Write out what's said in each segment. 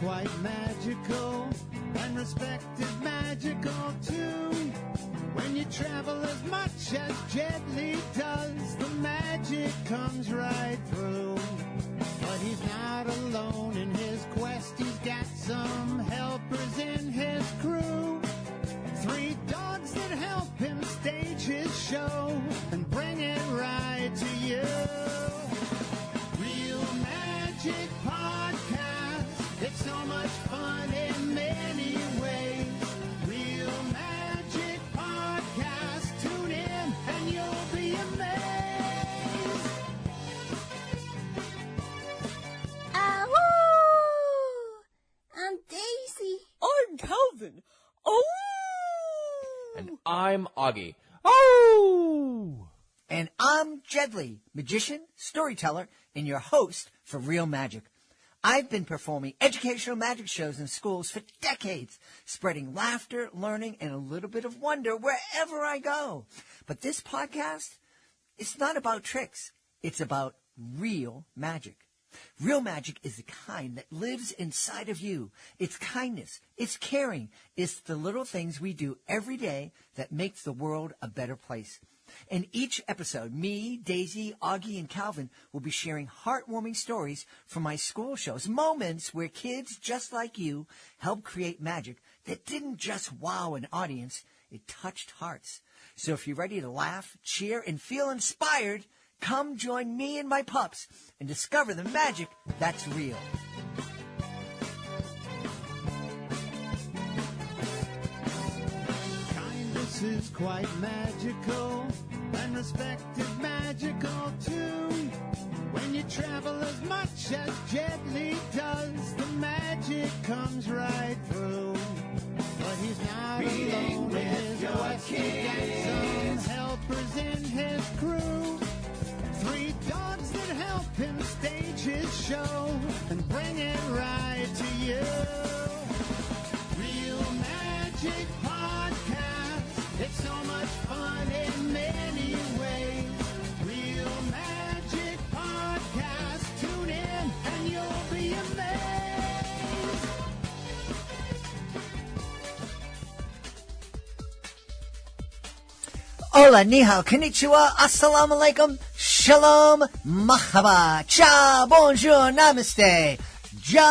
quite magical and respected magical too. When you travel as much as Jet Li does, the magic comes right through. But he's not alone in his quest, he's got some helpers in his crew. 3 dogs that help him stage his show and bring it right to you. Real Magic Podcast, it's so much fun in many ways. Real Magic Podcast, tune in and you'll be amazed. Ahoo! I'm Daisy. I'm Calvin. Oh! And I'm Augie. Oh! And I'm Jedley, magician, storyteller, and your host for Real Magic. I've been performing educational magic shows in schools for decades, spreading laughter, learning, and a little bit of wonder wherever I go. But this podcast, it's not about tricks. It's about real magic. Real magic is the kind that lives inside of you. It's kindness. It's caring. It's the little things we do every day that makes the world a better place. In each episode, me, Daisy, Augie, and Calvin will be sharing heartwarming stories from my school shows, moments where kids just like you helped create magic that didn't just wow an audience, it touched hearts. So if you're ready to laugh, cheer, and feel inspired, come join me and my pups and discover the magic that's real. Kindness is quite magical and respected magical too. When you travel as much as Jet Li does, the magic comes right through. But he's not alone in his quest, he's got some helpers in his crew. 3 dogs that help him stage his show and bring it right to you. Real Magic Podcast, it's so much fun in many ways. Real Magic Podcast, tune in and you'll be amazed. Hola, ni hao, konnichiwa, assalamu alaikum, shalom, mahaba, cha, bonjour, namaste, jumbo.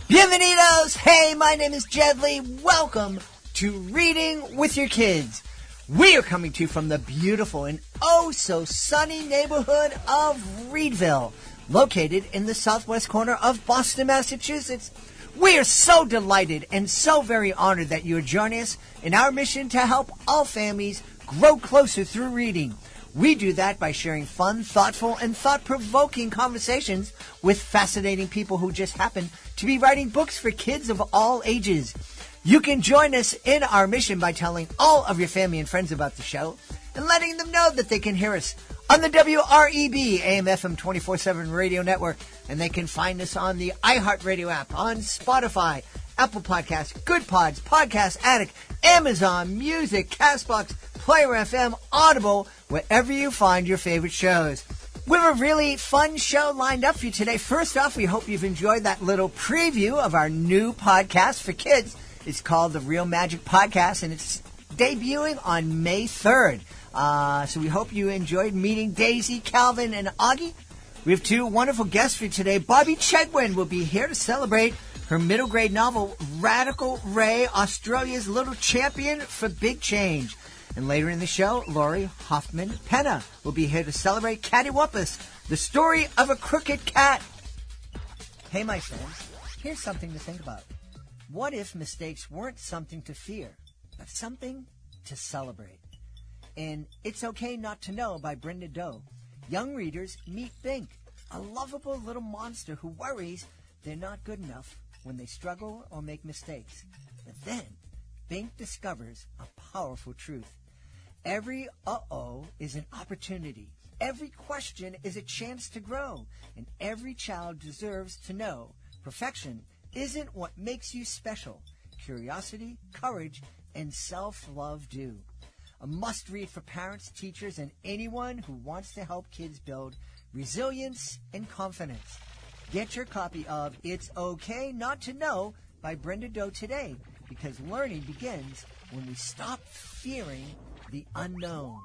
Bienvenidos. Hey, my name is Jedley. Welcome to Reading with Your Kids. We are coming to you from the beautiful and oh so sunny neighborhood of Reedville, located in the southwest corner of Boston, Massachusetts. We are so delighted and so very honored that you are joining us in our mission to help all families grow closer through reading. We do that by sharing fun, thoughtful, and thought-provoking conversations with fascinating people who just happen to be writing books for kids of all ages. You can join us in our mission by telling all of your family and friends about the show and letting them know that they can hear us on the WREB AM/FM 24/7 radio network, and they can find us on the iHeartRadio app, on Spotify, Apple Podcasts, Good Pods, Podcast Addict, Amazon Music, CastBox, Player FM, Audible, wherever you find your favorite shows. We have a really fun show lined up for you today. First off, we hope you've enjoyed that little preview of our new podcast for kids. It's called The Real Magic Podcast, and it's debuting on May 3rd. So we hope you enjoyed meeting Daisy, Calvin, and Augie. We have 2 wonderful guests for you today. Bobbi Chegwyn will be here to celebrate her middle grade novel, Radical Ray, Australia's Little Champion for Big Change. And later in the show, Lori Hoffman Penna will be here to celebrate Cattawampus, the story of a crooked cat. Hey, my friends, here's something to think about. What if mistakes weren't something to fear, but something to celebrate? In It's Okay Not to Know by Brenda Doe, young readers meet Bink, a lovable little monster who worries they're not good enough when they struggle or make mistakes. But then, Bink discovers a powerful truth. Every uh-oh is an opportunity. Every question is a chance to grow. And every child deserves to know perfection isn't what makes you special. Curiosity, courage, and self-love do. A must-read for parents, teachers, and anyone who wants to help kids build resilience and confidence. Get your copy of It's Okay Not to Know by Brenda Doe today, because learning begins when we stop fearing the unknown.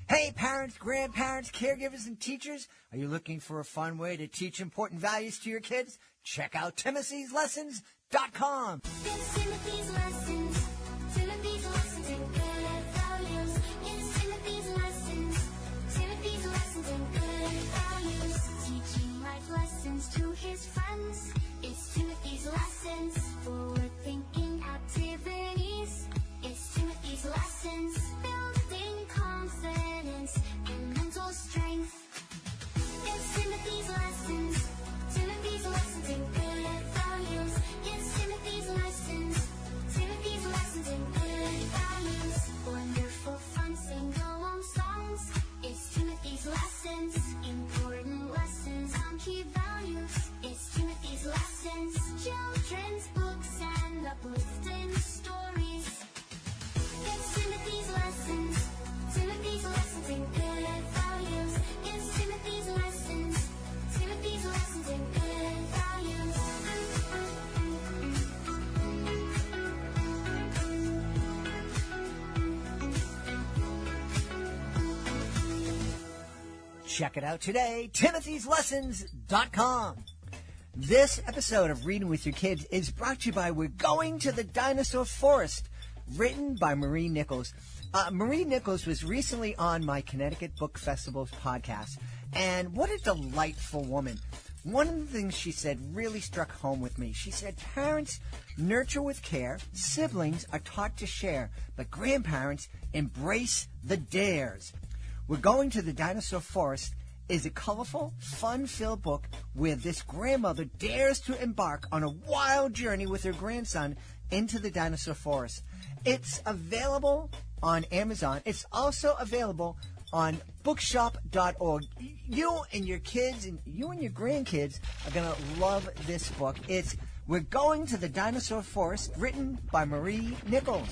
Hey, parents, grandparents, caregivers, and teachers, are you looking for a fun way to teach important values to your kids? Check out Timothy'sLessons.com. It's Timothy's lessons. Timothy's lessons in good values. It's Timothy's lessons. Timothy's lessons in good values. Teaching life lessons to his friends. It's Timothy's lessons. Forward thinking activities. It's Timothy's lessons. Building confidence and mental strength. It's Timothy's lessons. Timothy's lessons in good values. It's Timothy's lessons. Timothy's lessons in good values. Wonderful fun sing-along songs. It's Timothy's lessons. Important lessons on key values. It's Timothy's lessons. Children's books and uplifting stories. It's Timothy's lessons. Timothy's lessons in good values. It's Timothy's lessons. Timothy's lessons in good values. Check it out today, Timothy'sLessons.com. This episode of Reading with Your Kids is brought to you by We're Going to the Dinosaur Forest, written by Marie Nichols. Marie Nichols was recently on my Connecticut Book Festival's podcast, and what a delightful woman. One of the things she said really struck home with me. She said, parents nurture with care, siblings are taught to share, but grandparents embrace the dares. We're Going to the Dinosaur Forest is a colorful, fun-filled book where this grandmother dares to embark on a wild journey with her grandson into the dinosaur forest. It's available on Amazon. It's also available on bookshop.org. You and your kids and you and your grandkids are going to love this book. It's We're Going to the Dinosaur Forest, written by Marie Nichols.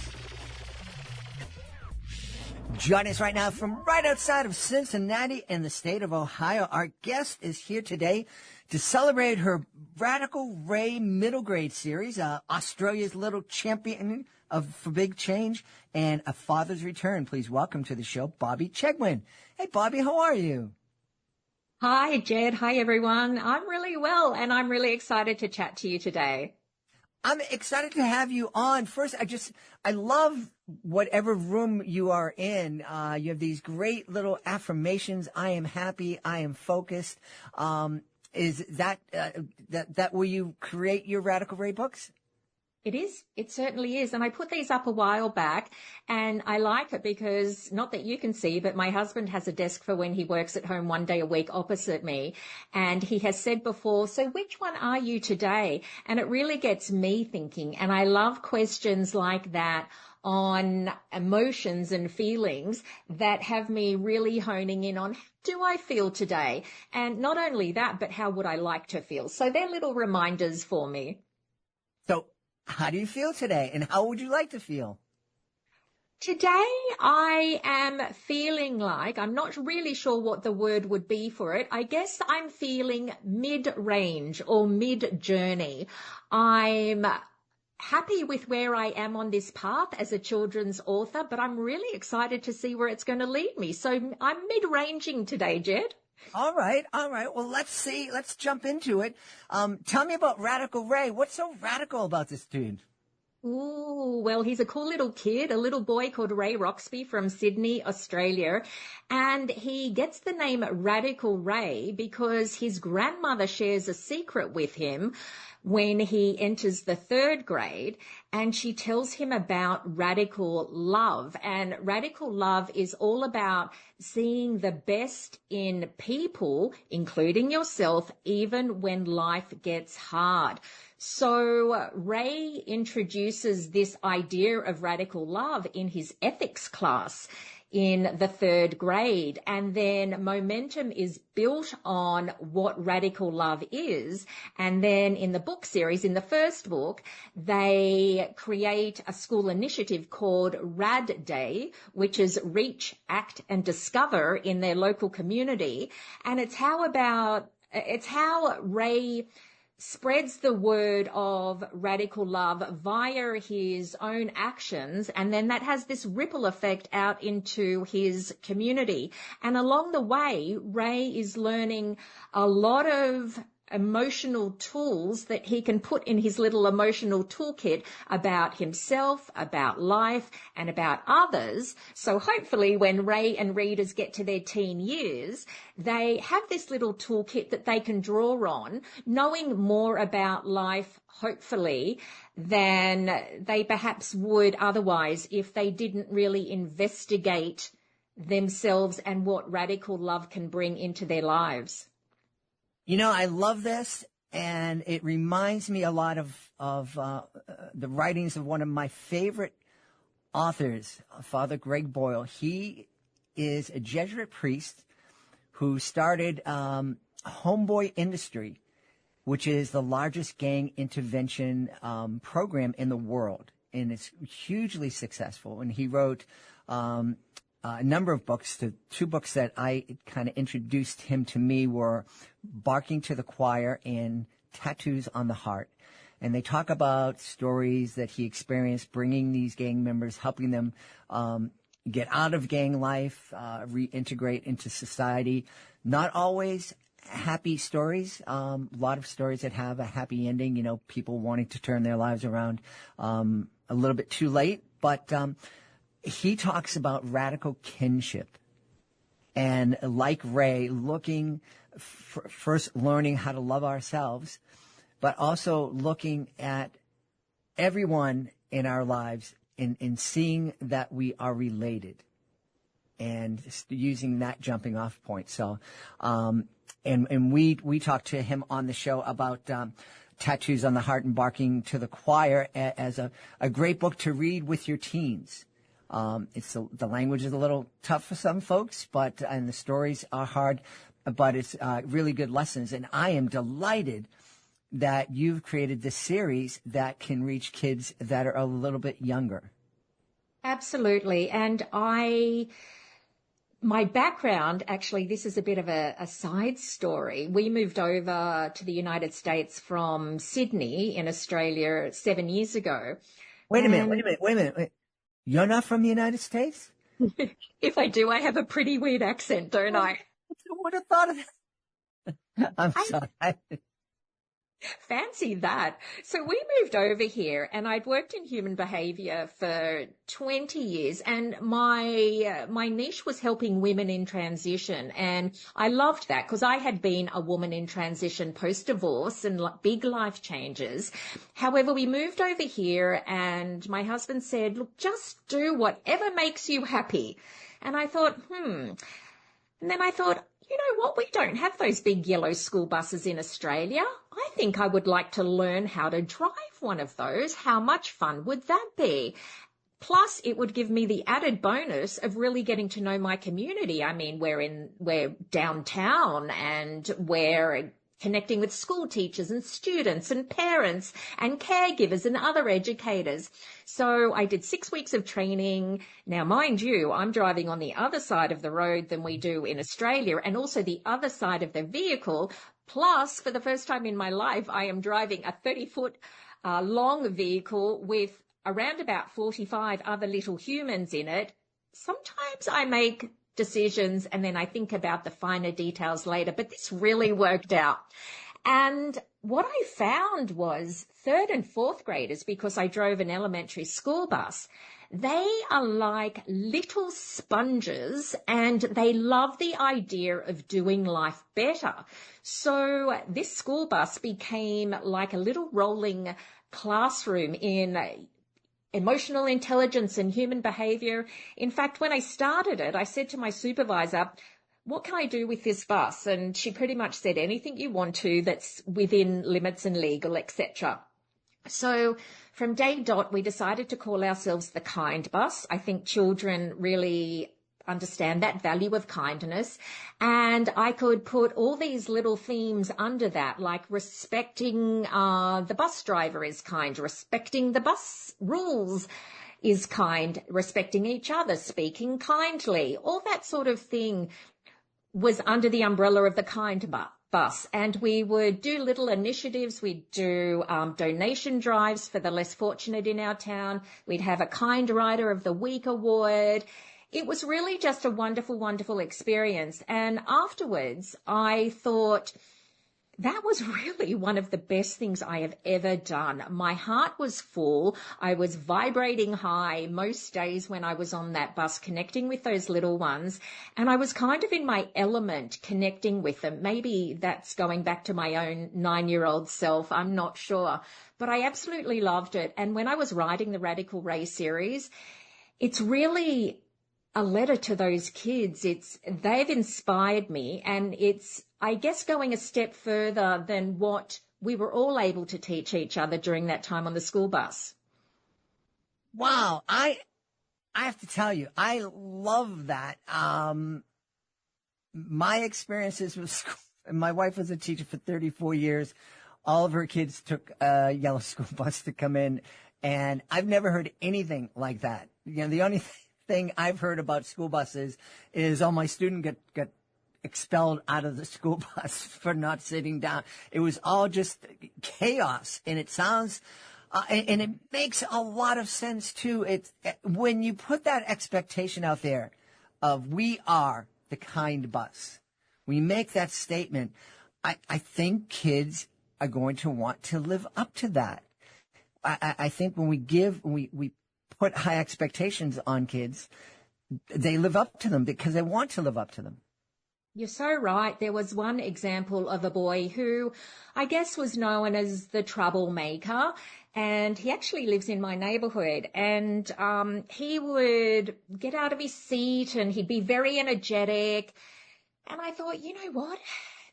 Join us right now from right outside of Cincinnati in the state of Ohio. Our guest is here today to celebrate her Radical Ray middle grade series, Australia's Little Champion for Big Change, and A Father's Return. Please welcome to the show, Bobbi Chegwyn. Hey, Bobbi, how are you? Hi, Jed. Hi, everyone. I'm really well, and I'm really excited to chat to you today. I'm excited to have you on. First, I love whatever room you are in. You have these great little affirmations. I am happy. I am focused. Is that where you create your Radical Ray books? It is. It certainly is. And I put these up a while back, and I like it because, not that you can see, but my husband has a desk for when he works at home one day a week opposite me. And he has said before, so which one are you today? And it really gets me thinking. And I love questions like that on emotions and feelings that have me really honing in on, how do I feel today? And not only that, but how would I like to feel? So they're little reminders for me. So how do you feel today, and how would you like to feel? Today, I am feeling like, I'm not really sure what the word would be for it. I guess I'm feeling mid-range or mid-journey. I'm happy with where I am on this path as a children's author, but I'm really excited to see where it's going to lead me. So I'm mid-ranging today, Jed. All right. Well, let's see. Let's jump into it. Tell me about Radical Ray. What's so radical about this dude? Ooh, well, he's a cool little kid, a little boy called Ray Roxby from Sydney, Australia. And he gets the name Radical Ray because his grandmother shares a secret with him when he enters the 3rd grade, and she tells him about radical love. And radical love is all about seeing the best in people, including yourself, even when life gets hard. So Ray introduces this idea of radical love in his ethics class in the 3rd grade. And then momentum is built on what radical love is. And then in the book series, in the first book, they create a school initiative called Rad Day, which is reach, act and discover in their local community. And it's how about it's how Ray spreads the word of radical love via his own actions, and then that has this ripple effect out into his community. And along the way, Ray is learning a lot of emotional tools that he can put in his little emotional toolkit about himself, about life, and about others. So hopefully when Ray and readers get to their teen years, they have this little toolkit that they can draw on, knowing more about life, hopefully, than they perhaps would otherwise if they didn't really investigate themselves and what radical love can bring into their lives. You know, I love this, and it reminds me a lot of the writings of one of my favorite authors, Father Greg Boyle. He is a Jesuit priest who started Homeboy Industry, which is the largest gang intervention program in the world, and it's hugely successful. And he wrote a number of books. The two books that I kind of introduced him to me were Barking to the Choir and Tattoos on the Heart. And they talk about stories that he experienced bringing these gang members, helping them get out of gang life, reintegrate into society. Not always happy stories. A lot of stories that have a happy ending, you know, people wanting to turn their lives around a little bit too late. But he talks about radical kinship, and like Ray, looking first learning how to love ourselves, but also looking at everyone in our lives and seeing that we are related and using that jumping off point. So, and we talked to him on the show about Tattoos on the Heart and Barking to the Choir as a great book to read with your teens. The language is a little tough for some folks, and the stories are hard, but it's really good lessons. And I am delighted that you've created this series that can reach kids that are a little bit younger. Absolutely. And my background, actually, this is a bit of a side story. We moved over to the United States from Sydney in Australia 7 years ago. Wait a minute. You're not from the United States? If I do, I have a pretty weird accent, don't I? I would have thought of that. I'm sorry. Fancy that. So we moved over here, and I'd worked in human behavior for 20 years, and my niche was helping women in transition. And I loved that because I had been a woman in transition post-divorce and big life changes. However, we moved over here, and my husband said, look, just do whatever makes you happy. And I thought, And then I thought, you know what? We don't have those big yellow school buses in Australia. I think I would like to learn how to drive one of those. How much fun would that be? Plus, it would give me the added bonus of really getting to know my community. I mean, we're downtown, and we're connecting with school teachers and students and parents and caregivers and other educators. So I did 6 weeks of training. Now, mind you, I'm driving on the other side of the road than we do in Australia, and also the other side of the vehicle. Plus, for the first time in my life, I am driving a 30-foot long vehicle with around about 45 other little humans in it. Sometimes I make decisions and then I think about the finer details later, but this really worked out. And what I found was third and fourth graders, because I drove an elementary school bus, they are like little sponges, and they love the idea of doing life better. So this school bus became like a little rolling classroom in emotional intelligence and human behavior. In fact, when I started it, I said to my supervisor, what can I do with this bus? And she pretty much said, anything you want to that's within limits and legal, etc. So from day dot, we decided to call ourselves the Kind Bus. I think children really understand that value of kindness. And I could put all these little themes under that, like respecting the bus driver is kind, respecting the bus rules is kind, respecting each other, speaking kindly, all that sort of thing was under the umbrella of the Kind bus, and we would do little initiatives. We'd do donation drives for the less fortunate in our town. We'd have a Kind Rider of the Week award. It was really just a wonderful, wonderful experience. And afterwards, I thought, that was really one of the best things I have ever done. My heart was full. I was vibrating high most days when I was on that bus, connecting with those little ones. And I was kind of in my element, connecting with them. Maybe that's going back to my own 9-year-old self. I'm not sure. But I absolutely loved it. And when I was writing the Radical Ray series, it's really a letter to those kids. They've inspired me, and it's, I guess, going a step further than what we were all able to teach each other during that time on the school bus. Wow. I have to tell you, I love that. My experiences with school, my wife was a teacher for 34 years. All of her kids took a yellow school bus to come in, and I've never heard anything like that. You know, the only thing I've heard about school buses is, oh, my student got expelled out of the school bus for not sitting down. It was all just chaos, and it sounds, and it makes a lot of sense too. It's when you put that expectation out there of we are the kind bus, we make that statement. I think kids are going to want to live up to that. I think when we put high expectations on kids, they live up to them because they want to live up to them. You're so right. There was one example of a boy who I guess was known as the troublemaker, and he actually lives in my neighborhood, and he would get out of his seat and he'd be very energetic. And I thought, you know what?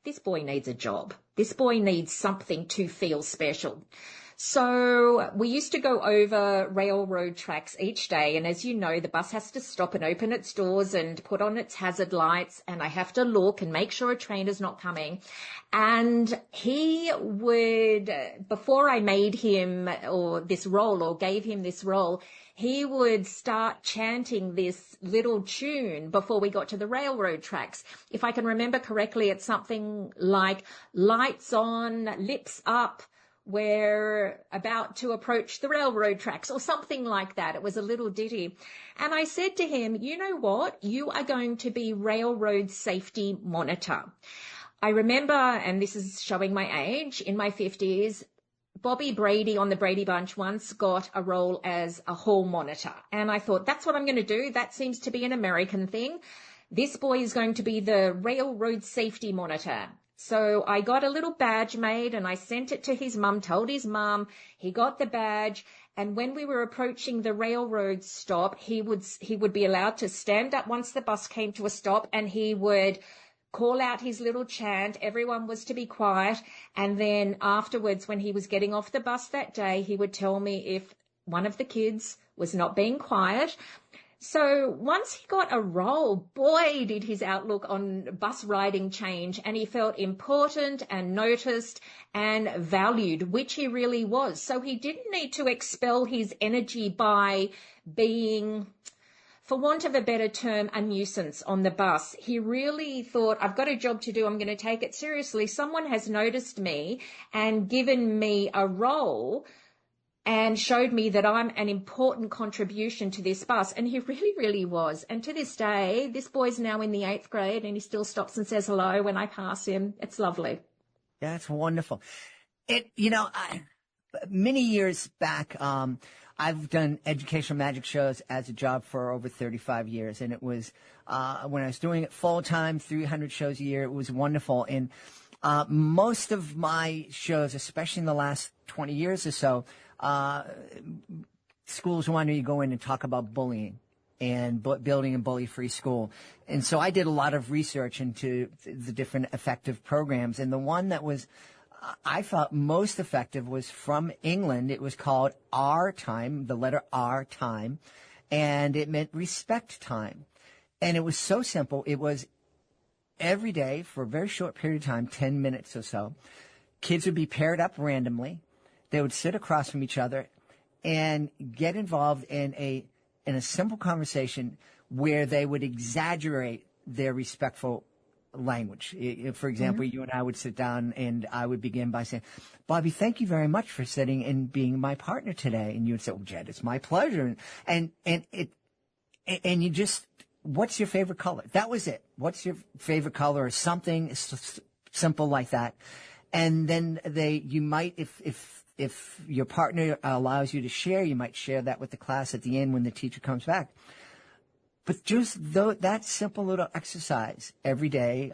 This boy needs a job. This boy needs something to feel special. So we used to go over railroad tracks each day. And as you know, the bus has to stop and open its doors and put on its hazard lights. And I have to look and make sure a train is not coming. And he would, before I made him or this role or gave him this role, he would start chanting this little tune before we got to the railroad tracks. If I can remember correctly, it's something like lights on, lips up, we're about to approach the railroad tracks, or something like that. It was a little ditty. And I said to him, you know what? You are going to be railroad safety monitor. I remember, and this is showing my age, in my 50s, Bobby Brady on the Brady Bunch once got a role as a hall monitor. And I thought, that's what I'm going to do. That seems to be an American thing. This boy is going to be the railroad safety monitor. So I got a little badge made and I sent it to his mum, told his mum, he got the badge. And when we were approaching the railroad stop, he would be allowed to stand up once the bus came to a stop, and he would call out his little chant. Everyone was to be quiet. And then afterwards, when he was getting off the bus that day, he would tell me if one of the kids was not being quiet. So once he got a role, boy, did his outlook on bus riding change, and he felt important and noticed and valued, which he really was. So he didn't need to expel his energy by being, for want of a better term, a nuisance on the bus. He really thought, I've got a job to do. I'm going to take it seriously. Someone has noticed me and given me a role and showed me that I'm an important contribution to this bus. And he really, really was. And to this day, this boy's now in the 8th grade and he still stops and says hello when I pass him. It's lovely. That's wonderful. Many years back, I've done educational magic shows as a job for over 35 years. And it was, when I was doing it full time, 300 shows a year, it was wonderful. And most of my shows, especially in the last 20 years or so, schools wanted to go in and talk about bullying and building a bully-free school. And so I did a lot of research into the different effective programs. And the one that was, I felt most effective was from England. It was called R Time, the letter R Time, and it meant respect time. And it was so simple. It was every day for a very short period of time, 10 minutes or so. Kids would be paired up randomly. They would sit across from each other and get involved in a simple conversation where they would exaggerate their respectful language. For example, you and I would sit down and I would begin by saying, Bobbi, thank you very much for sitting and being my partner today. And you would say, well, Jed, it's my pleasure. And you just, what's your favorite color? That was it. What's your favorite color or something simple like that. And then you might, if your partner allows you to share, you might share that with the class at the end when the teacher comes back. But just that simple little exercise every day,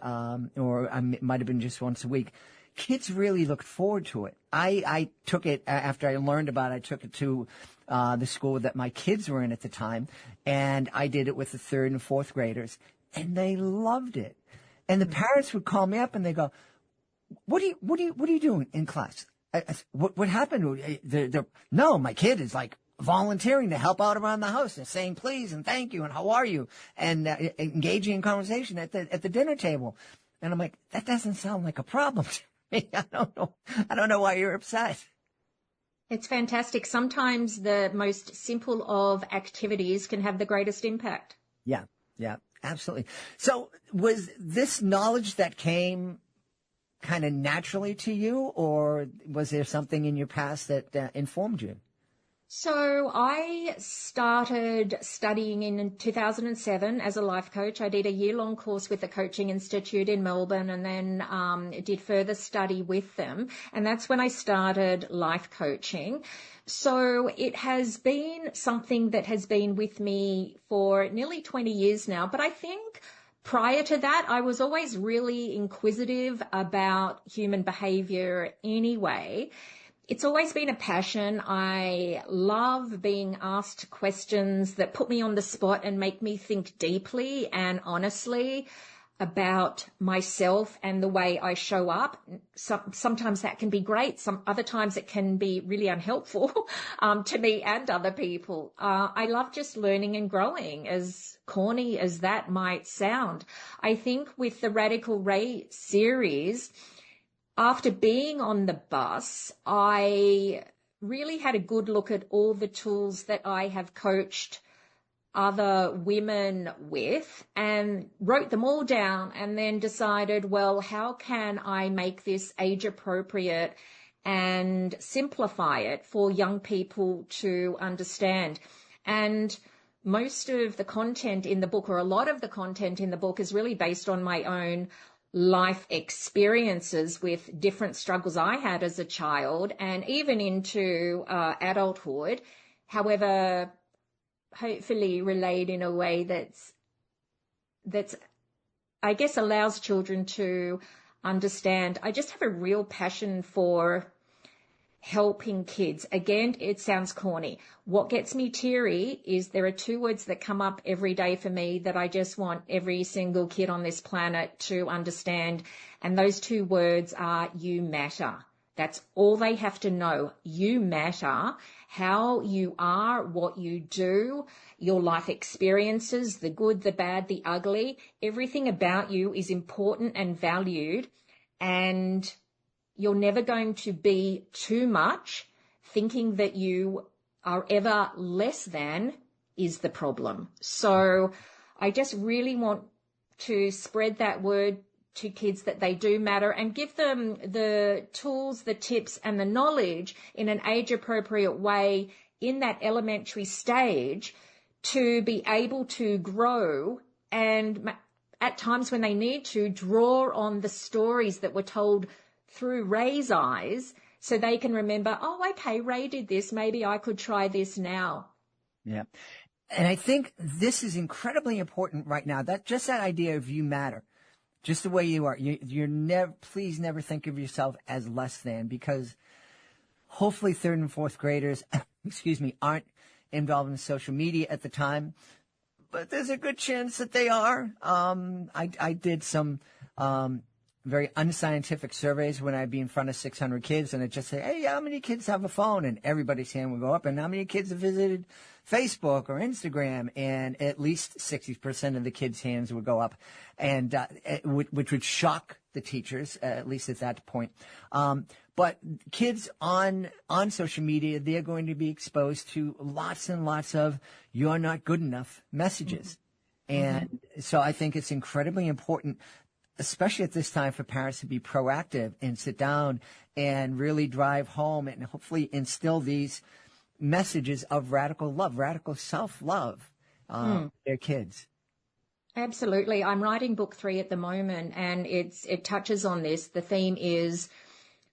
or it might have been just once a week, kids really looked forward to it. I took it after I learned about it. I took it to the school that my kids were in at the time, and I did it with the 3rd and 4th graders, and they loved it. And the parents would call me up and they go, "What are you doing in class? What happened? No, my kid is like volunteering to help out around the house and saying please and thank you and how are you and engaging in conversation at the dinner table." And I'm like, that doesn't sound like a problem to me. I don't know why you're upset. It's fantastic. Sometimes the most simple of activities can have the greatest impact. Yeah, absolutely. So was this knowledge that came kind of naturally to you, or was there something in your past that informed you? So I started studying in 2007 as a life coach. I did a year-long course with the Coaching Institute in Melbourne and then did further study with them. And that's when I started life coaching. So it has been something that has been with me for nearly 20 years now. But I think prior to that, I was always really inquisitive about human behavior anyway. It's always been a passion. I love being asked questions that put me on the spot and make me think deeply and honestly about myself and the way I show up. Sometimes that can be great. Other times it can be really unhelpful to me and other people. I love just learning and growing, as corny as that might sound. I think with the Radical Ray series, after being on the bus, I really had a good look at all the tools that I have coached other women with and wrote them all down and then decided, well, how can I make this age appropriate and simplify it for young people to understand? And most of the content in the book, or a lot of the content in the book, is really based on my own life experiences with different struggles I had as a child and even into adulthood. However, hopefully relayed in a way that's I guess allows children to understand. I just have a real passion for helping kids. Again, it sounds corny. What gets me teary is there are 2 words that come up every day for me that I just want every single kid on this planet to understand. And those 2 words are you matter. That's all they have to know. You matter. How you are, what you do, your life experiences, the good, the bad, the ugly, everything about you is important and valued. And you're never going to be too much. Thinking that you are ever less than is the problem. So I just really want to spread that word to kids that they do matter and give them the tools, the tips and the knowledge in an age-appropriate way in that elementary stage to be able to grow and at times when they need to draw on the stories that were told through Ray's eyes so they can remember, oh, okay, Ray did this. Maybe I could try this now. Yeah. And I think this is incredibly important right now. That idea of you matter, just the way you are. You're never, please never think of yourself as less than, because hopefully 3rd and 4th graders, aren't involved in social media at the time, but there's a good chance that they are. I did some, very unscientific surveys when I'd be in front of 600 kids and I'd just say, hey, how many kids have a phone? And everybody's hand would go up. And how many kids have visited Facebook or Instagram? And at least 60% of the kids' hands would go up, and which would shock the teachers, at least at that point. But kids on social media, they're going to be exposed to lots and lots of you're not good enough messages. Mm-hmm. And so I think it's incredibly important especially at this time, for parents to be proactive and sit down and really drive home and hopefully instill these messages of radical love, radical self-love, their kids. Absolutely. I'm writing book 3 at the moment, and it touches on this. The theme is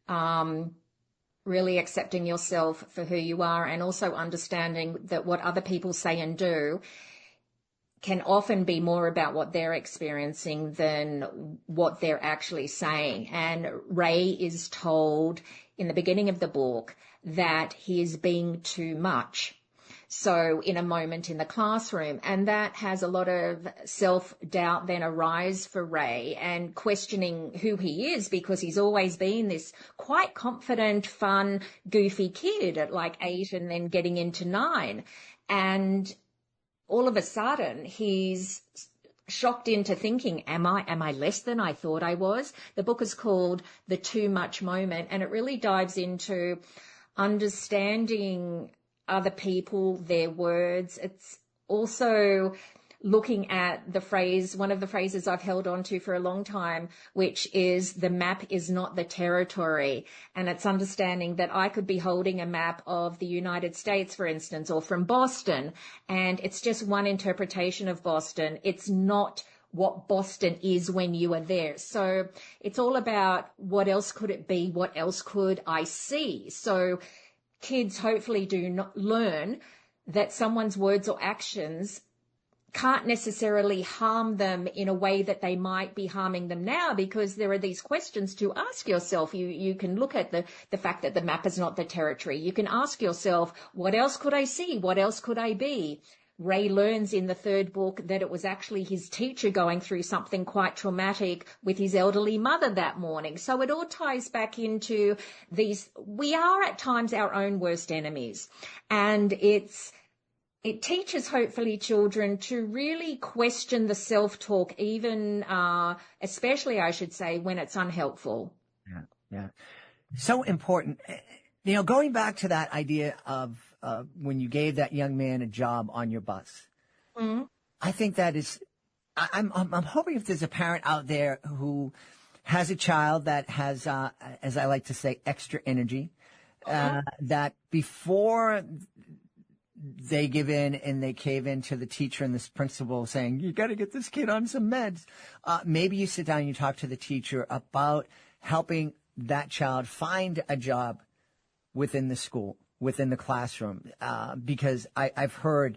really accepting yourself for who you are, and also understanding that what other people say and do can often be more about what they're experiencing than what they're actually saying. And Ray is told in the beginning of the book that he is being too much. So in a moment in the classroom, and that has a lot of self-doubt then arise for Ray, and questioning who he is, because he's always been this quite confident, fun, goofy kid at like 8 and then getting into 9. And all of a sudden he's shocked into thinking, am I less than I thought I was? The book is called The Too Much Moment, and it really dives into understanding other people, their words. It's also looking at the phrase, one of the phrases I've held on to for a long time, which is the map is not the territory. And it's understanding that I could be holding a map of the United States, for instance, or from Boston, and it's just one interpretation of Boston. It's not what Boston is when you are there. So it's all about what else could it be? What else could I see? So kids hopefully do not learn that someone's words or actions can't necessarily harm them in a way that they might be harming them now, because there are these questions to ask yourself. You can look at the fact that the map is not the territory. You can ask yourself, what else could I see? What else could I be? Ray learns in the 3rd book that it was actually his teacher going through something quite traumatic with his elderly mother that morning. So it all ties back into these, we are at times our own worst enemies. And it teaches hopefully children to really question the self-talk, even, especially I should say, when it's unhelpful. Yeah. So important. Going back to that idea of when you gave that young man a job on your bus, I think that is, I'm hoping if there's a parent out there who has a child that has, as I like to say, extra energy, that before they give in and they cave in to the teacher and this principal saying, you got to get this kid on some meds. Maybe you sit down and you talk to the teacher about helping that child find a job within the school, within the classroom, because I've heard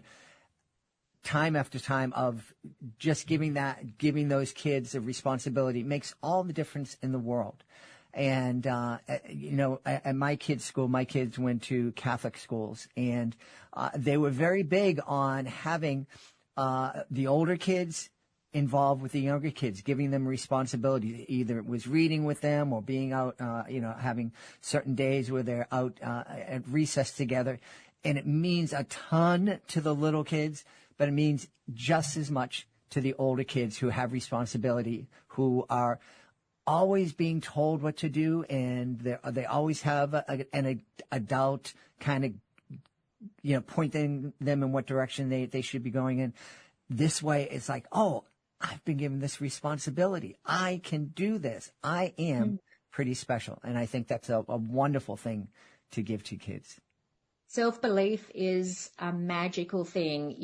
time after time of just giving those kids a responsibility makes all the difference in the world. And, at my kids' school, my kids went to Catholic schools, and they were very big on having the older kids involved with the younger kids, giving them responsibility. Either it was reading with them or being out, having certain days where they're out at recess together. And it means a ton to the little kids, but it means just as much to the older kids who have responsibility, who are always being told what to do, and they always have an adult kind of, pointing them in what direction they should be going in. This way, it's like, oh, I've been given this responsibility. I can do this. I am pretty special. And I think that's a wonderful thing to give to kids. Self-belief is a magical thing.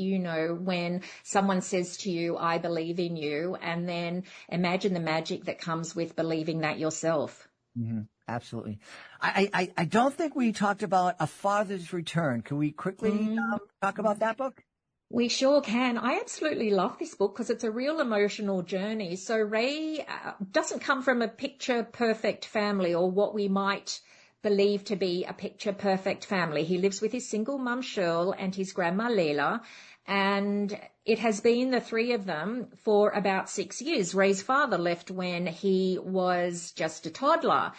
When someone says to you, I believe in you, and then imagine the magic that comes with believing that yourself. Mm-hmm. Absolutely. I don't think we talked about A Father's Return. Can we quickly talk about that book? We sure can. I absolutely love this book because it's a real emotional journey. So Ray doesn't come from a picture-perfect family, or what we might believe to be a picture-perfect family. He lives with his single mum, Shirl, and his grandma, Leila, and it has been the 3 of them for about 6 years. Ray's father left when he was just a toddler.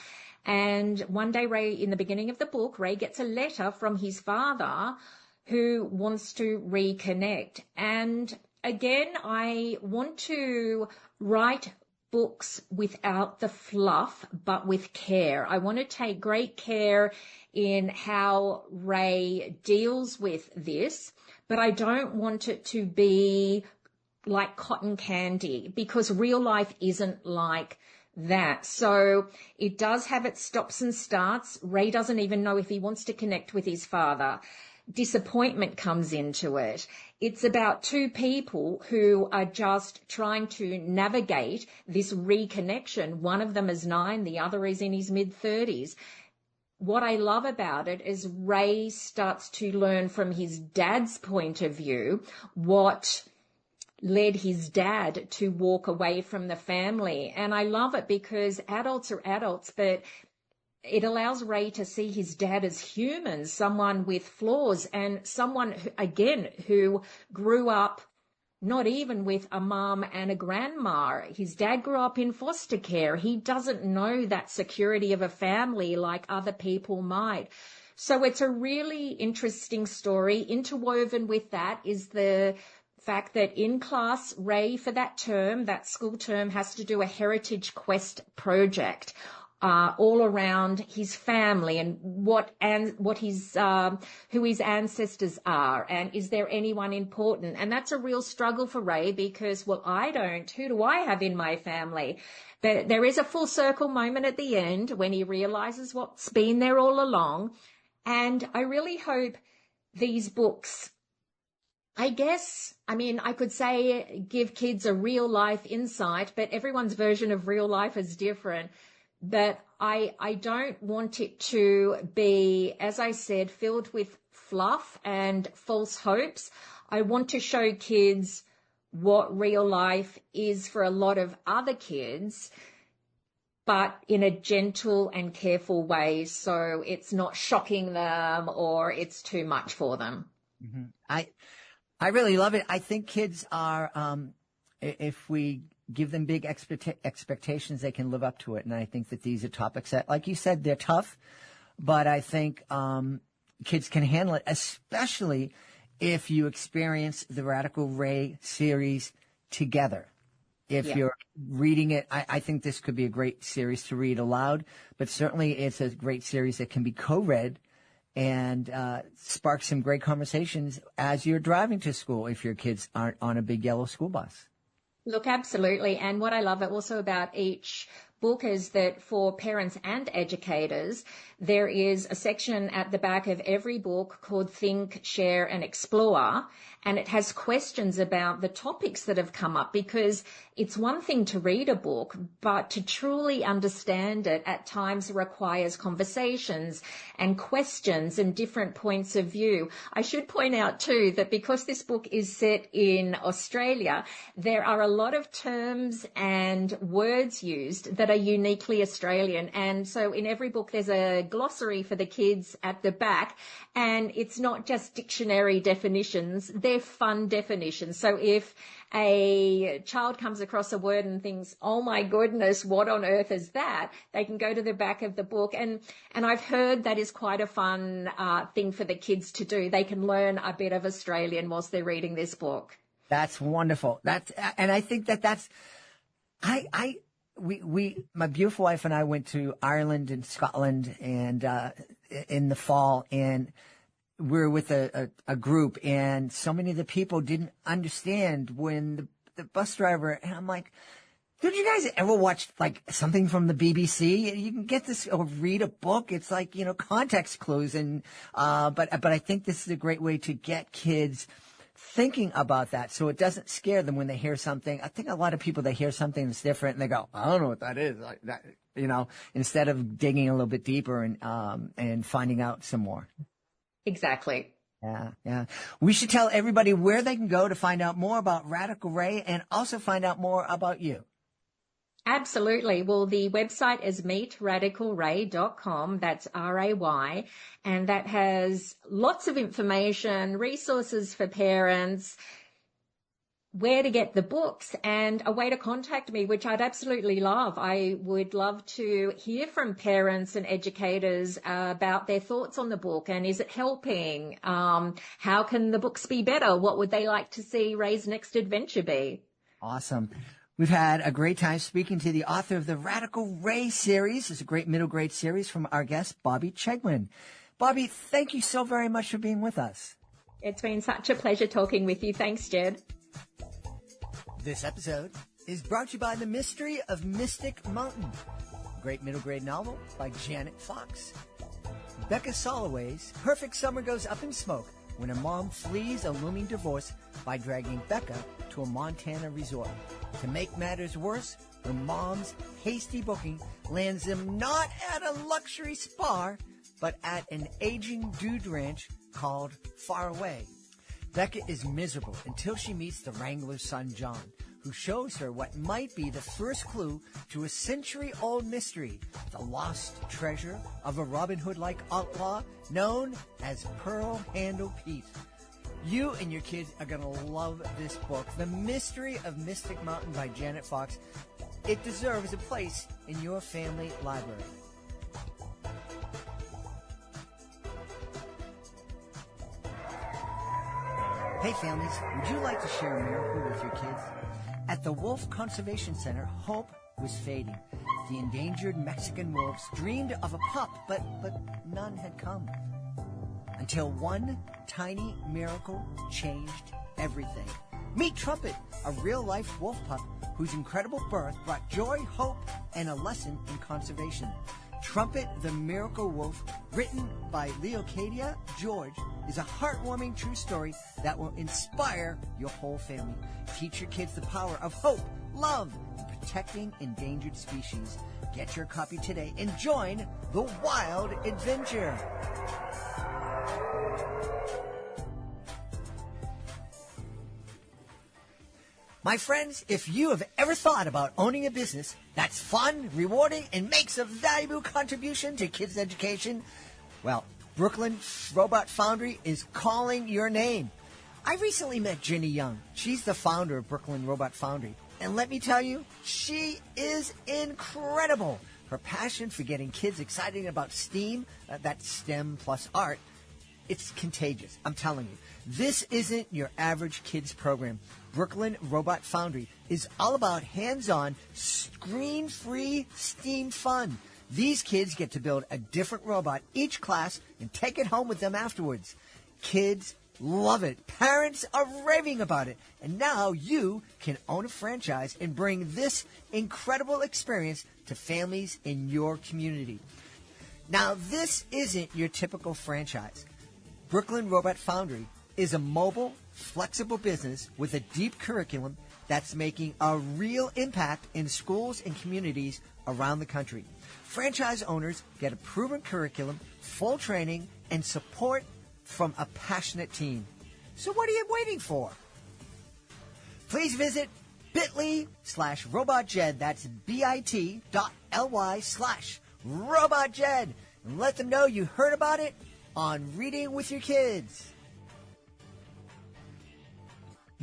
And one day, in the beginning of the book, Ray gets a letter from his father who wants to reconnect. And again, I want to write books without the fluff, but with care. I want to take great care in how Ray deals with this, but I don't want it to be like cotton candy, because real life isn't like that. So it does have its stops and starts. Ray doesn't even know if he wants to connect with his father. Disappointment comes into it. It's about two people who are just trying to navigate this reconnection. One of them is 9, the other is in his mid-30s. What I love about it is Ray starts to learn from his dad's point of view what led his dad to walk away from the family. And I love it because adults are adults, but it allows Ray to see his dad as human, someone with flaws, and someone, who grew up not even with a mom and a grandma. His dad grew up in foster care. He doesn't know that security of a family like other people might. So it's a really interesting story. Interwoven with that is the fact that in class, Ray, for that term, that school term, has to do a heritage quest project all around his family and who his ancestors are, and is there anyone important? And that's a real struggle for Ray because, well, I don't. Who do I have in my family? But there is a full circle moment at the end when he realizes what's been there all along. And I really hope these books, I could say give kids a real life insight, but everyone's version of real life is different. But I don't want it to be, as I said, filled with fluff and false hopes. I want to show kids what real life is for a lot of other kids, but in a gentle and careful way, so it's not shocking them or it's too much for them. Mm-hmm. I really love it. I think kids are, if we give them big expectations, they can live up to it. And I think that these are topics that, like you said, they're tough, but I think kids can handle it, especially if you experience the Radical Ray series together. If you're reading it, I think this could be a great series to read aloud, but certainly it's a great series that can be co-read and spark some great conversations as you're driving to school if your kids aren't on a big yellow school bus. Look, absolutely. And what I love also about each book is that for parents and educators, there is a section at the back of every book called Think, Share and Explore. And it has questions about the topics that have come up, because it's one thing to read a book, but to truly understand it at times requires conversations and questions and different points of view. I should point out too that because this book is set in Australia, there are a lot of terms and words used that are uniquely Australian. And so in every book, there's a glossary for the kids at the back, and it's not just dictionary definitions, they're fun definitions. So if a child comes across a word and thinks, oh my goodness, what on earth is that? They can go to the back of the book. And I've heard that is quite a fun thing for the kids to do. They can learn a bit of Australian whilst they're reading this book. That's wonderful. And I think that's, my beautiful wife and I went to Ireland and Scotland and in the fall, and we were with a group, and so many of the people didn't understand when the bus driver, and I'm like, did you guys ever watch like something from the BBC? You can get this or read a book. It's like, context clues. And, but I think this is a great way to get kids thinking about that, so it doesn't scare them when they hear something. I think a lot of people, they hear something that's different and they go, I don't know what that is, like that, instead of digging a little bit deeper and finding out some more. Exactly. Yeah. We should tell everybody where they can go to find out more about Radical Ray and also find out more about you. Absolutely. Well, the website is meetradicalray.com. That's RAY. And that has lots of information, resources for parents, where to get the books, and a way to contact me, which I'd absolutely love. I would love to hear from parents and educators about their thoughts on the book, and is it helping? How can the books be better? What would they like to see Ray's next adventure be? Awesome. We've had a great time speaking to the author of the Radical Ray series. It's a great middle grade series from our guest, Bobbi Chegwyn. Bobbi, thank you so very much for being with us. It's been such a pleasure talking with you. Thanks, Jed. This episode is brought to you by The Mystery of Mystic Mountain, a great middle grade novel by Janet Fox. Becca Soloway's perfect summer goes up in smoke when her mom flees a looming divorce by dragging Becca to a Montana resort. To make matters worse, her mom's hasty booking lands them not at a luxury spa, but at an aging dude ranch called Far Away. Becca is miserable until she meets the wrangler's son, John, who shows her what might be the first clue to a century-old mystery, the lost treasure of a Robin Hood-like outlaw known as Pearl Handle Pete. You and your kids are going to love this book, The Mystery of Mystic Mountain by Janet Fox. It deserves a place in your family library. Hey families, would you like to share a miracle with your kids? At the Wolf Conservation Center, hope was fading. The endangered Mexican wolves dreamed of a pup, but none had come. Until one tiny miracle changed everything. Meet Trumpet, a real-life wolf pup whose incredible birth brought joy, hope, and a lesson in conservation. Trumpet the Miracle Wolf, written by Leocadia George, is a heartwarming true story that will inspire your whole family. Teach your kids the power of hope, love, and protecting endangered species. Get your copy today and join the wild adventure. My friends, if you have ever thought about owning a business that's fun, rewarding, and makes a valuable contribution to kids' education, well, Brooklyn Robot Foundry is calling your name. I recently met Jenny Young. She's the founder of Brooklyn Robot Foundry. And let me tell you, she is incredible. Her passion for getting kids excited about STEAM, that's STEM plus art, it's contagious. I'm telling you. This isn't your average kids program. Brooklyn Robot Foundry is all about hands-on, screen-free STEAM fun. These kids get to build a different robot each class and take it home with them afterwards. Kids love it. Parents are raving about it. And now you can own a franchise and bring this incredible experience to families in your community. Now, this isn't your typical franchise. Brooklyn Robot Foundry is a mobile, flexible business with a deep curriculum that's making a real impact in schools and communities around the country. Franchise owners get a proven curriculum, full training, and support from a passionate team. So what are you waiting for? Please visit bit.ly/RobotJed. That's bit.ly/RobotJed. And let them know you heard about it on Reading with Your Kids.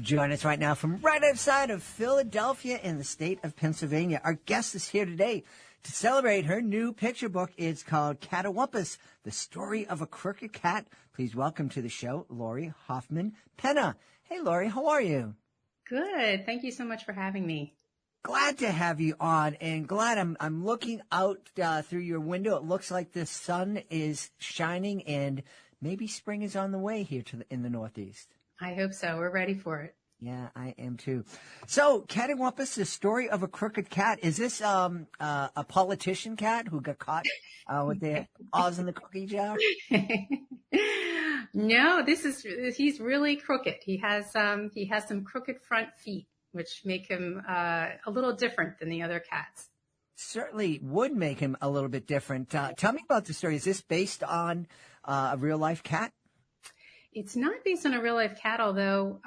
Join us right now from right outside of Philadelphia in the state of Pennsylvania. Our guest is here today to celebrate her new picture book. It's called Cattawampus, The Story of a Crooked Cat. Please welcome to the show, Lori Hoffman Penna. Hey, Lori, how are you? Good. Thank you so much for having me. Glad to have you on, and glad I'm looking out through your window. It looks like the sun is shining, and maybe spring is on the way here in the Northeast. I hope so. We're ready for it. Yeah, I am too. So, Cattawampus, The Story of a Crooked Cat. Is this a politician cat who got caught with their paws in the cookie jar? No, he's really crooked. He has some crooked front feet, which make him a little different than the other cats. Certainly would make him a little bit different. Tell me about the story. Is this based on a real life cat? It's not based on a real life cat, although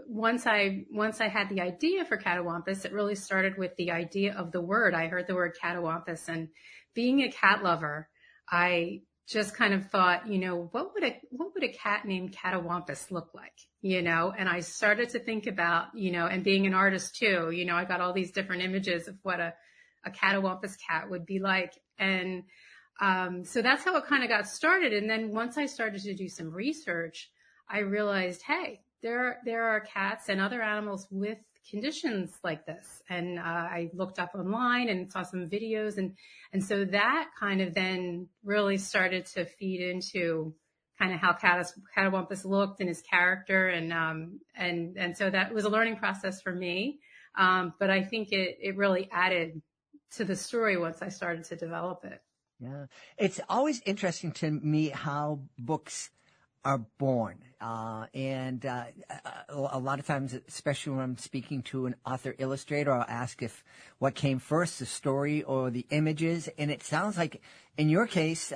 once I had the idea for Cattawampus, it really started with the idea of the word. I heard the word Cattawampus, and being a cat lover, I just kind of thought, what would a cat named Cattawampus look like? And I started to think about, and being an artist too, I got all these different images of what a Cattawampus cat would be like. And so that's how it kind of got started. And then once I started to do some research, I realized, hey, there are cats and other animals with conditions like this. And I looked up online and saw some videos. And so that kind of then really started to feed into kind of how Cattawampus looked and his character. And so that was a learning process for me. But I think it really added to the story once I started to develop it. Yeah. It's always interesting to me how books are born. And a lot of times, especially when I'm speaking to an author illustrator, I'll ask if what came first, the story or the images. And it sounds like in your case,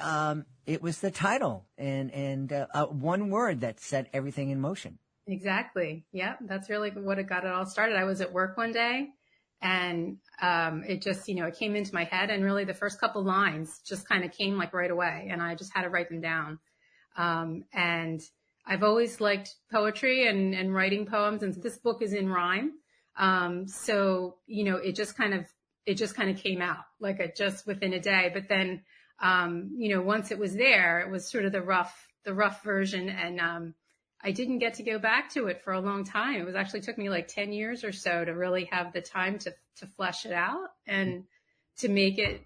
it was the title and one word that set everything in motion. Exactly. Yeah. That's really what it got it all started. I was at work one day and it just, it came into my head, and really the first couple lines just kind of came like right away, and I just had to write them down. And I've always liked poetry and writing poems, and this book is in rhyme. So, it just kind of came out like it just within a day. But then, once it was there, it was sort of the rough version. And, I didn't get to go back to it for a long time. It was actually took me like 10 years or so to really have the time to flesh it out and to make it,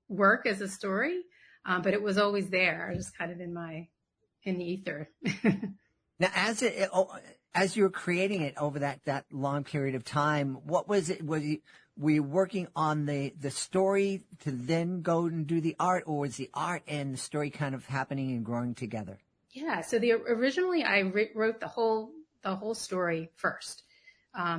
work as a story. But it was always there, just kind of in the ether. Now, as you were creating it over that long period of time, what was it? Were you working on the story to then go and do the art, or was the art and the story kind of happening and growing together? Yeah. So originally I wrote the whole story first,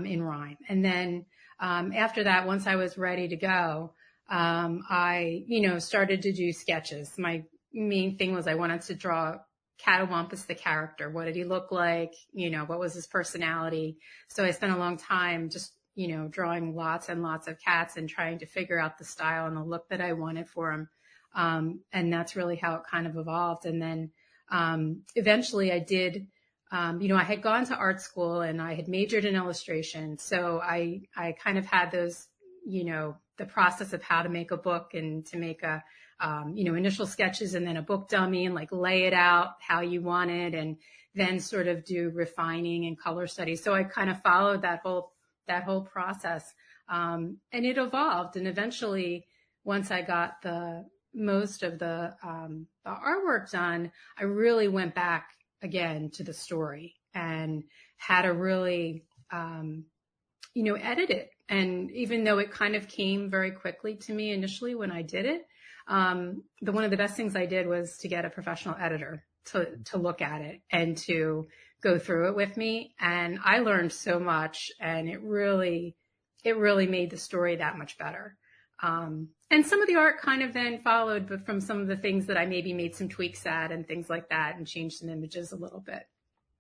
in rhyme. And then, after that, once I was ready to go, I, started to do sketches. My main thing was I wanted to draw Cattawampus, the character. What did he look like? What was his personality? So I spent a long time just, drawing lots and lots of cats and trying to figure out the style and the look that I wanted for him. And that's really how it kind of evolved. And then, eventually I did, I had gone to art school and I had majored in illustration. So I kind of had those, the process of how to make a book and to make initial sketches and then a book dummy and like lay it out how you want it, and then sort of do refining and color study. So I kind of followed that whole process. And it evolved. And eventually, once I got most of the artwork done, I really went back again to the story and had to really, edit it. And even though it kind of came very quickly to me initially when I did it, one of the best things I did was to get a professional editor to look at it and to go through it with me. And I learned so much, and it really made the story that much better. And some of the art kind of then followed, but from some of the things that I maybe made some tweaks at and things like that, and changed some images a little bit.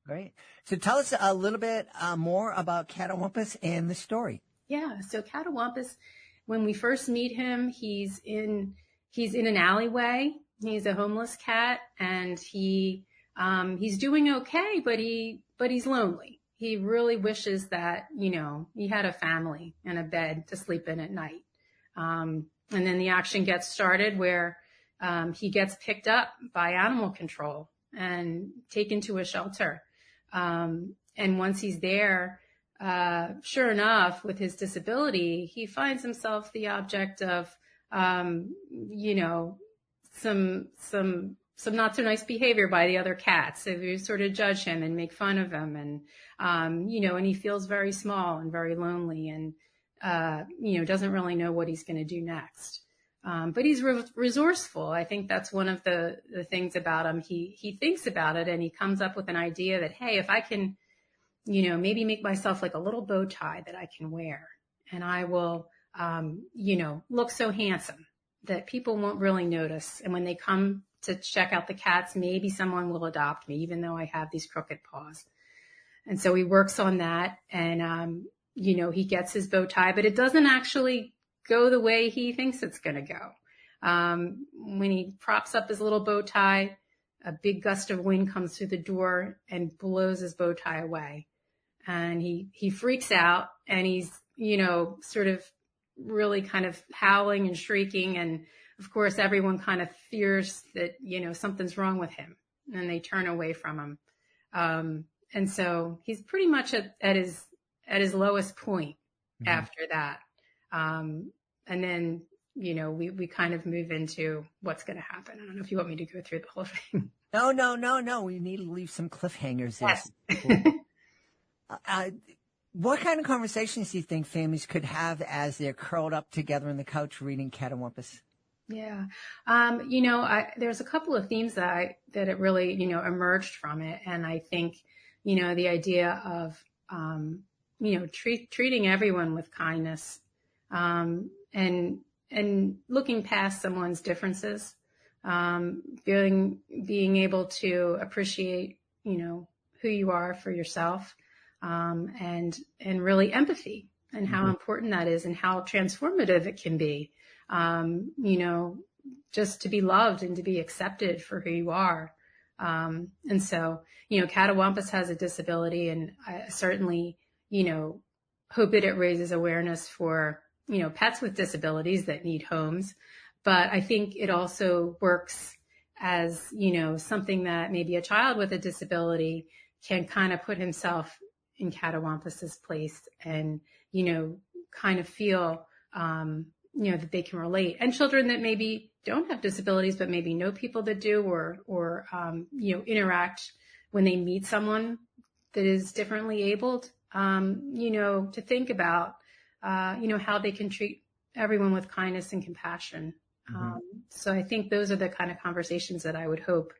Great. So tell us a little bit more about Cattawampus and the story. Yeah. So Cattawampus, when we first meet him, he's in an alleyway. He's a homeless cat, and he's doing okay, but he's lonely. He really wishes that, he had a family and a bed to sleep in at night. And then the action gets started where he gets picked up by animal control and taken to a shelter. And once he's there, sure enough, with his disability, he finds himself the object of, some not so nice behavior by the other cats. So they sort of judge him and make fun of him. And, and he feels very small and very lonely, and doesn't really know what he's going to do next. But he's resourceful. I think that's one of the things about him. He thinks about it, and he comes up with an idea that, hey, if I can, maybe make myself like a little bow tie that I can wear, and I will, look so handsome that people won't really notice. And when they come to check out the cats, maybe someone will adopt me, even though I have these crooked paws. And so he works on that, and, he gets his bow tie, but it doesn't actually go the way he thinks it's going to go. When he props up his little bow tie, a big gust of wind comes through the door and blows his bow tie away. And he freaks out, and he's, sort of really kind of howling and shrieking. And of course, everyone kind of fears that, something's wrong with him, and they turn away from him. And so he's pretty much at his lowest point after that. And then, we kind of move into what's going to happen. I don't know if you want me to go through the whole thing. No. We need to leave some cliffhangers there. Yes. What kind of conversations do you think families could have as they're curled up together on the couch reading Cattawampus? Yeah. There's a couple of themes that it really, emerged from it. And I think, the idea of, treating everyone with kindness, and looking past someone's differences, being able to appreciate, who you are for yourself, and really empathy and how important that is and how transformative it can be. Just to be loved and to be accepted for who you are. And so, Cattawampus has a disability, and I certainly, hope that it raises awareness for, pets with disabilities that need homes. But I think it also works as, something that maybe a child with a disability can kind of put himself in Cattawampus's place and, kind of feel, that they can relate. And children that maybe don't have disabilities, but maybe know people that do, or interact when they meet someone that is differently abled, to think about, how they can treat everyone with kindness and compassion. So I think those are the kind of conversations that I would hope,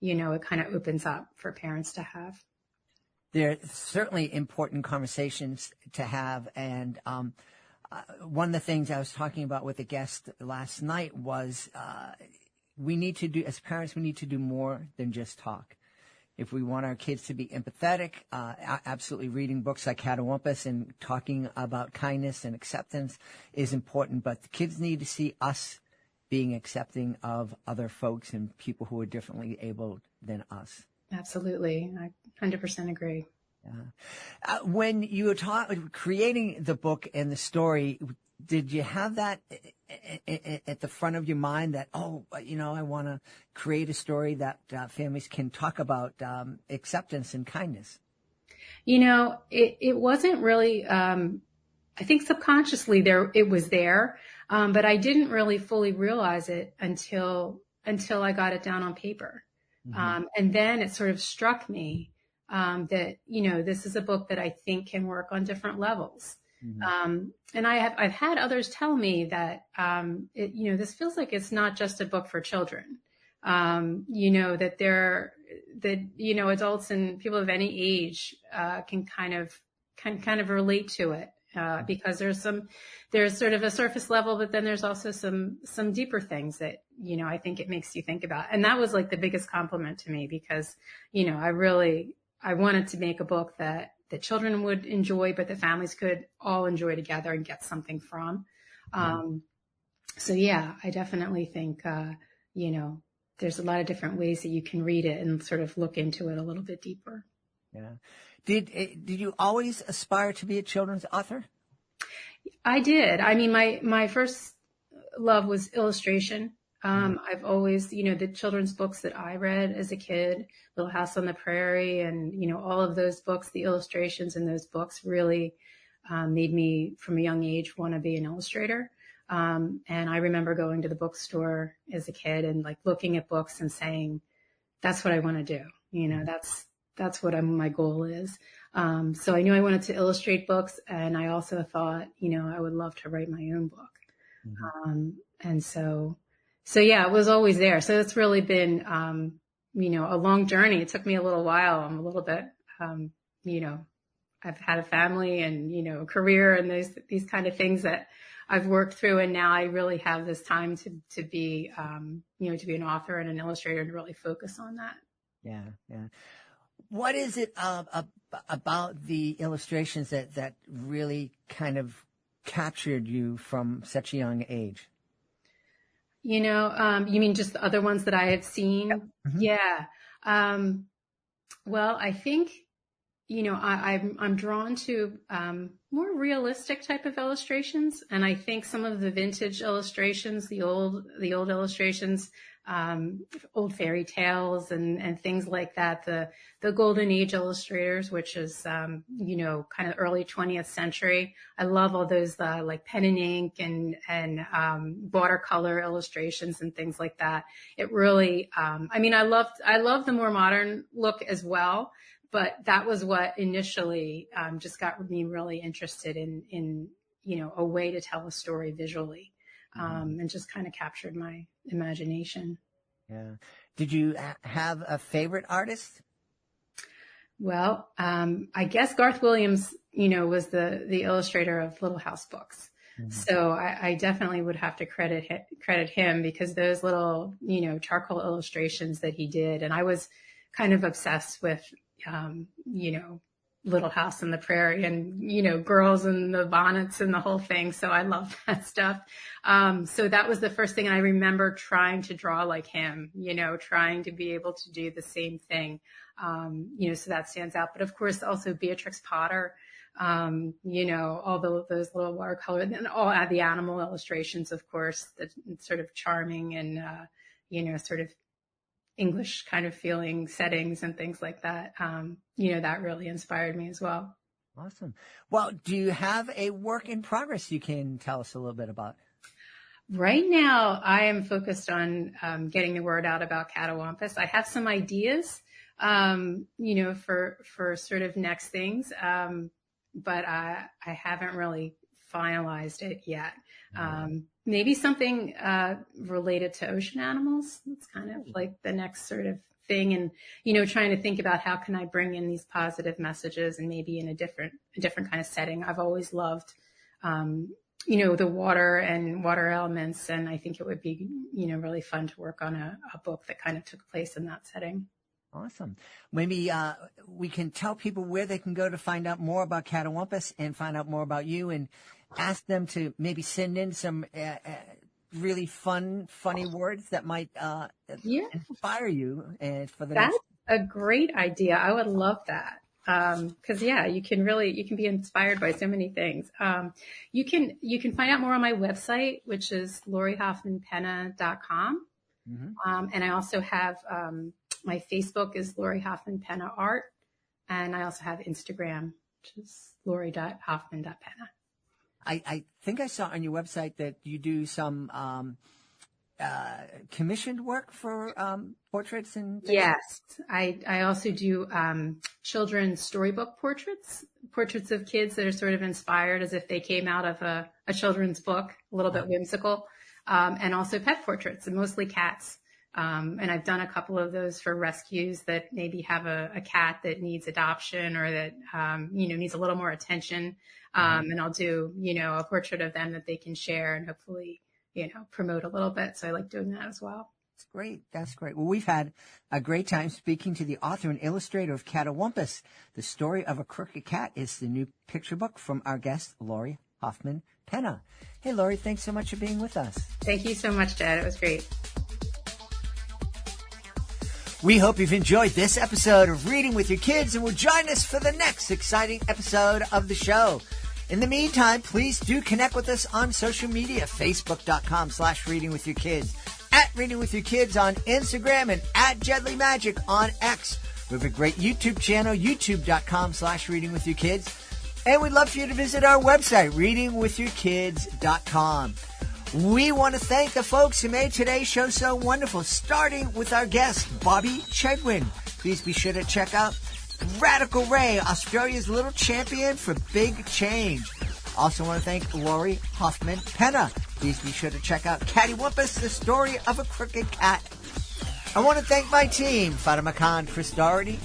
it kind of opens up for parents to have. They're certainly important conversations to have. And one of the things I was talking about with a guest last night was as parents, we need to do more than just talk. If we want our kids to be empathetic, absolutely reading books like Cattawampus and talking about kindness and acceptance is important. But the kids need to see us being accepting of other folks and people who are differently able than us. Absolutely. I 100% agree. Yeah. When you were creating the book and the story, did you have that at the front of your mind that, I want to create a story that families can talk about acceptance and kindness? It wasn't really, I think subconsciously it was there, but I didn't really fully realize it until I got it down on paper. And then it sort of struck me that, this is a book that I think can work on different levels. And I've had others tell me that, this feels like it's not just a book for children, that adults and people of any age, can kind of relate to it, because there's sort of a surface level, but then there's also some deeper things that, I think it makes you think about. And that was like the biggest compliment to me because, I wanted to make a book that children would enjoy, but that families could all enjoy together and get something from. So yeah, I definitely think, there's a lot of different ways that you can read it and sort of look into it a little bit deeper. Yeah. Did you always aspire to be a children's author? I did. I mean, my first love was illustration. I've always, the children's books that I read as a kid, Little House on the Prairie, and, all of those books, the illustrations in those books really made me, from a young age, want to be an illustrator. And I remember going to the bookstore as a kid and like looking at books and saying, that's what I want to do. That's what my goal is. So I knew I wanted to illustrate books, and I also thought, I would love to write my own book. And so yeah, it was always there. So it's really been, a long journey. It took me a little while. I'm a little bit, I've had a family and, a career and these kind of things that I've worked through. And now I really have this time to be, to be an author and an illustrator and really focus on that. Yeah. Yeah. What is it about the illustrations that really kind of captured you from such a young age? You mean just the other ones that I had seen? Yep. Yeah. Well, I think I'm drawn to more realistic type of illustrations, and I think some of the vintage illustrations, the old illustrations, old fairy tales and things like that, the golden age illustrators, which is kind of early 20th century. I love all those like pen and ink and watercolor illustrations and things like that. It really, I love the more modern look as well. But that was what initially just got me really interested in a way to tell a story visually, and just kind of captured my imagination. Yeah. Did you have a favorite artist? Well, I guess Garth Williams, was the illustrator of Little House books. Mm-hmm. So I definitely would have to credit him, because those little, charcoal illustrations that he did, and I was kind of obsessed with Little House on the Prairie and, girls in the bonnets and the whole thing. So I love that stuff. So that was the first thing. And I remember trying to draw like him, trying to be able to do the same thing. So that stands out. But of course, also Beatrix Potter, all those little watercolor, and all the animal illustrations, of course, that sort of charming and, sort of English kind of feeling settings and things like that. That really inspired me as well. Awesome. Well, do you have a work in progress you can tell us a little bit about? Right now, I am focused on getting the word out about Cattawampus. I have some ideas, for sort of next things, but I haven't really finalized it yet. Maybe something related to ocean animals. That's kind of like the next sort of thing. And, trying to think about how can I bring in these positive messages and maybe in a different kind of setting. I've always loved, the water and water elements. And I think it would be, really fun to work on a book that kind of took place in that setting. Awesome. Maybe we can tell people where they can go to find out more about Cattawampus and find out more about you, and ask them to maybe send in some really funny words that might inspire you for the That's a great idea. I would love that. Cause you can be inspired by so many things. You can find out more on my website, which is lorihoffmanpenna.com. Mm-hmm. And I also have, my Facebook is Lori Hoffman Penna Art. And I also have Instagram, which is lori.hoffman.penna. I think I saw on your website that you do some commissioned work for portraits and things. Yes, I also do children's storybook portraits of kids that are sort of inspired as if they came out of a children's book, a little bit whimsical, and also pet portraits, and mostly cats. And I've done a couple of those for rescues that maybe have a cat that needs adoption or that, needs a little more attention. And I'll do, a portrait of them that they can share and hopefully, promote a little bit. So I like doing that as well. That's great. That's great. Well, we've had a great time speaking to the author and illustrator of Cattawampus. The Story of a Crooked Cat is the new picture book from our guest, Lori Hoffman Penna. Hey, Lori, thanks so much for being with us. Thank you so much, Dad. It was great. We hope you've enjoyed this episode of Reading with Your Kids and will join us for the next exciting episode of the show. In the meantime, please do connect with us on social media, facebook.com/readingwithyourkids, @readingwithyourkids on Instagram, and @JedleyMagic on X. We have a great YouTube channel, youtube.com/readingwithyourkids. And we'd love for you to visit our website, readingwithyourkids.com. We want to thank the folks who made today's show so wonderful, starting with our guest, Bobbi Chegwyn. Please be sure to check out Radical Ray, Australia's little champion for big change. Also want to thank Lori Hoffman Penna. Please be sure to check out Cattawampus, The Story of a Crooked Cat. I want to thank my team, Fatima Khan, Chris Doherty,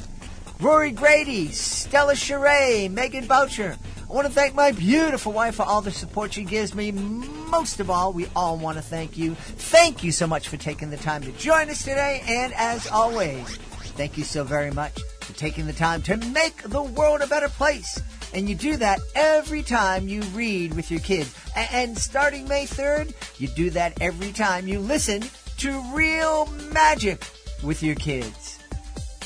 Rory Grady, Stella Charay, Megan Boucher. I want to thank my beautiful wife for all the support she gives me. Most of all, we all want to thank you. Thank you so much for taking the time to join us today. And as always, thank you so very much for taking the time to make the world a better place. And you do that every time you read with your kids. And starting May 3rd, you do that every time you listen to Real Magic with your kids.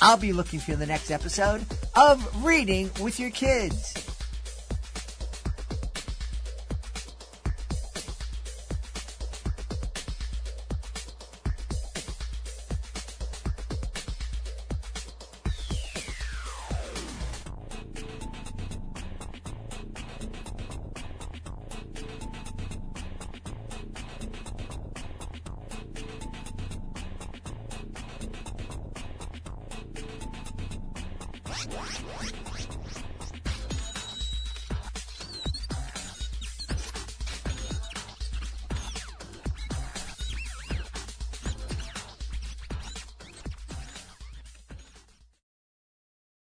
I'll be looking for the next episode of Reading with Your Kids.